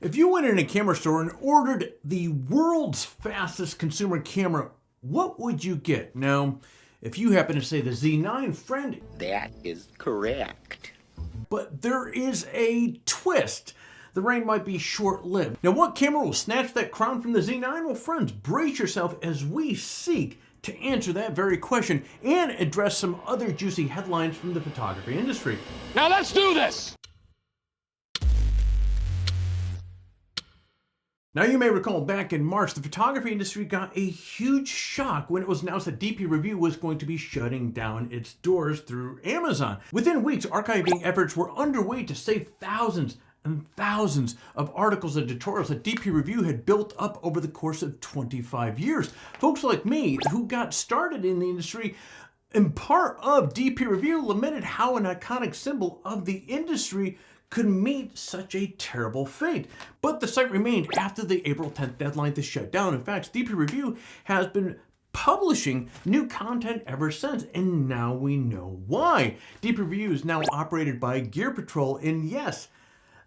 If you went in a camera store and ordered the world's fastest consumer camera, what would you get? Now, if you happen to say the Z9, friend, that is correct. But there is a twist. The reign might be short-lived. Now, what camera will snatch that crown from the Z9? Well, friends, brace yourself as we seek to answer that very question and address some other juicy headlines from the photography industry. Now let's do this! Now, you may recall back in March, the photography industry got a huge shock when it was announced that DPReview was going to be shutting down its doors through Amazon. Within weeks, archiving efforts were underway to save thousands and thousands of articles and tutorials that DPReview had built up over the course of 25 years. Folks like me who got started in the industry and part of DPReview lamented how an iconic symbol of the industry could meet such a terrible fate. But the site remained after the April 10th deadline to shut down. In fact, DPReview has been publishing new content ever since, and now we know why. DPReview is now operated by Gear Patrol, and yes,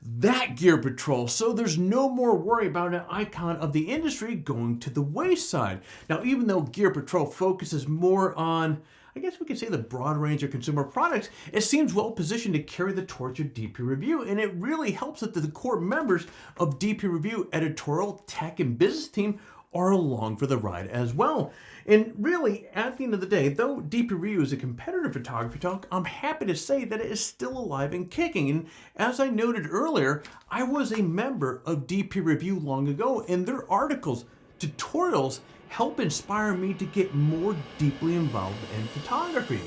that Gear Patrol, so there's no more worry about an icon of the industry going to the wayside. Now, even though Gear Patrol focuses more on, I guess we could say, the broad range of consumer products, it seems well positioned to carry the torch of DPReview, and it really helps that the core members of DPReview editorial, tech, and business team are along for the ride as well. And really, at the end of the day, though DPReview is a competitor to PhotographyTalk, I'm happy to say that it is still alive and kicking. And as I noted earlier, I was a member of DPReview long ago, and their articles, tutorials, help inspire me to get more deeply involved in photography.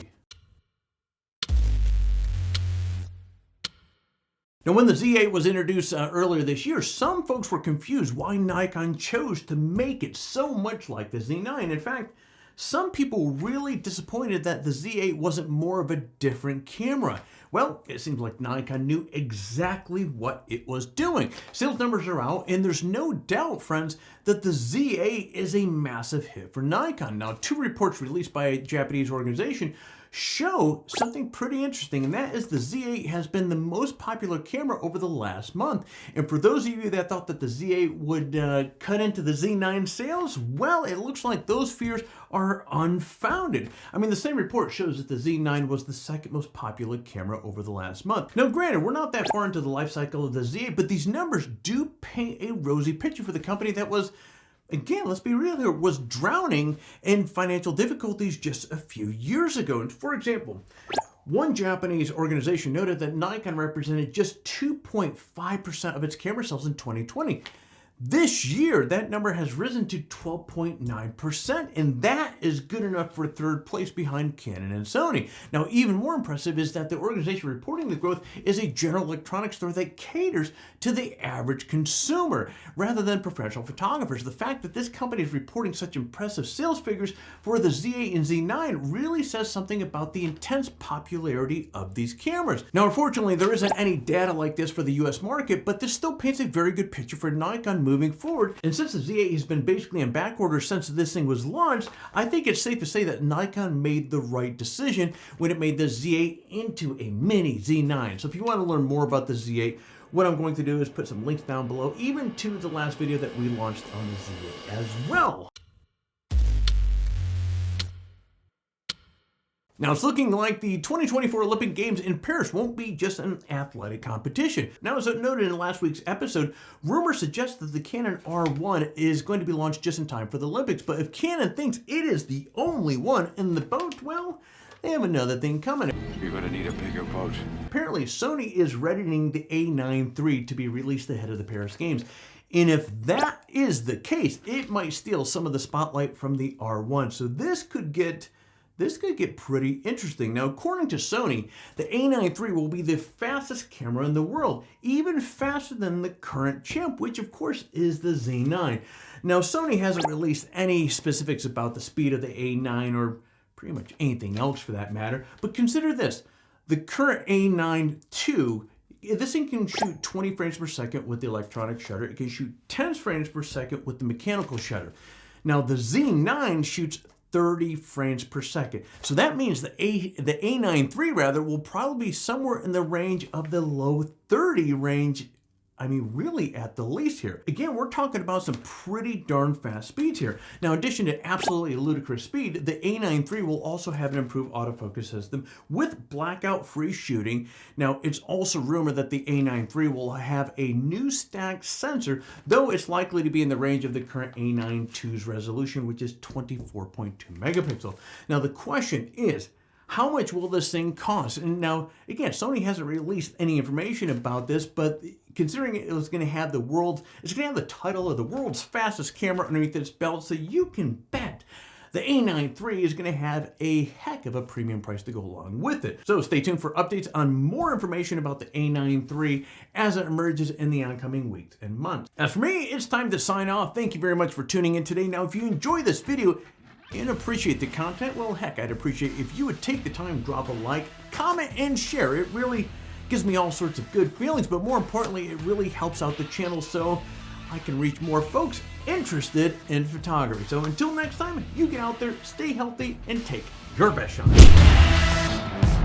Now, when the Z8 was introduced earlier this year, some folks were confused why Nikon chose to make it so much like the Z9. In fact, some people were really disappointed that the Z8 wasn't more of a different camera. Well, it seems like Nikon knew exactly what it was doing. Sales numbers are out, and there's no doubt, friends, that the Z8 is a massive hit for Nikon. Now, two reports released by a Japanese organization show something pretty interesting, and that is the Z8 has been the most popular camera over the last month. And for those of you that thought that the Z8 would cut into the Z9 sales, well, it looks like those fears are unfounded. I mean, the same report shows that the Z9 was the second most popular camera over the last month. Now, granted, we're not that far into the life cycle of the Z8, but these numbers do paint a rosy picture for the company that was, again, let's be real here, was drowning in financial difficulties just a few years ago. And for example, one Japanese organization noted that Nikon represented just 2.5% of its camera sales in 2020. This year, that number has risen to 12.9%, and that is good enough for third place behind Canon and Sony. Now, even more impressive is that the organization reporting the growth is a general electronics store that caters to the average consumer rather than professional photographers. The fact that this company is reporting such impressive sales figures for the Z8 and Z9 really says something about the intense popularity of these cameras. Now, unfortunately, there isn't any data like this for the US market, but this still paints a very good picture for Nikon moving forward. And since the Z8 has been basically in back order since this thing was launched, I think it's safe to say that Nikon made the right decision when it made the Z8 into a mini Z9. So if you want to learn more about the Z8, what I'm going to do is put some links down below, even to the last video that we launched on the Z8 as well. Now, it's looking like the 2024 Olympic Games in Paris won't be just an athletic competition. Now, as I noted in last week's episode, rumors suggest that the Canon R1 is going to be launched just in time for the Olympics. But if Canon thinks it is the only one in the boat, well, they have another thing coming. You're gonna need a bigger boat. Apparently, Sony is readying the A93 to be released ahead of the Paris Games. And if that is the case, it might steal some of the spotlight from the R1. So this could get pretty interesting. Now, according to Sony, the A93 will be the fastest camera in the world, even faster than the current champ, which of course is the Z9. Now, Sony hasn't released any specifics about the speed of the A9 or pretty much anything else for that matter, but consider this. The current A9 II, this thing can shoot 20 frames per second with the electronic shutter. It can shoot 10 frames per second with the mechanical shutter. Now, the Z9 shoots 30 frames per second. So that means the A93 rather will probably be somewhere in the range of the low 30 range I mean, really at the least here. Again, we're talking about some pretty darn fast speeds here. Now, in addition to absolutely ludicrous speed, the A93 will also have an improved autofocus system with blackout-free shooting. Now, it's also rumored that the A93 will have a new stacked sensor, though it's likely to be in the range of the current A92's resolution, which is 24.2 megapixels. Now, the question is, how much will this thing cost? And now, again, Sony hasn't released any information about this, but considering it was going to have it's going to have the title of the world's fastest camera underneath its belt, so you can bet the A93 is going to have a heck of a premium price to go along with it. So stay tuned for updates on more information about the A93 as it emerges in the oncoming weeks and months. As for me, it's time to sign off. Thank you very much for tuning in today. Now, if you enjoy this video and appreciate the content, well, heck, I'd appreciate if you would take the time to drop a like, comment, and share. It really gives me all sorts of good feelings, but more importantly, it really helps out the channel so I can reach more folks interested in photography. So until next time, you get out there, stay healthy, and take your best shot.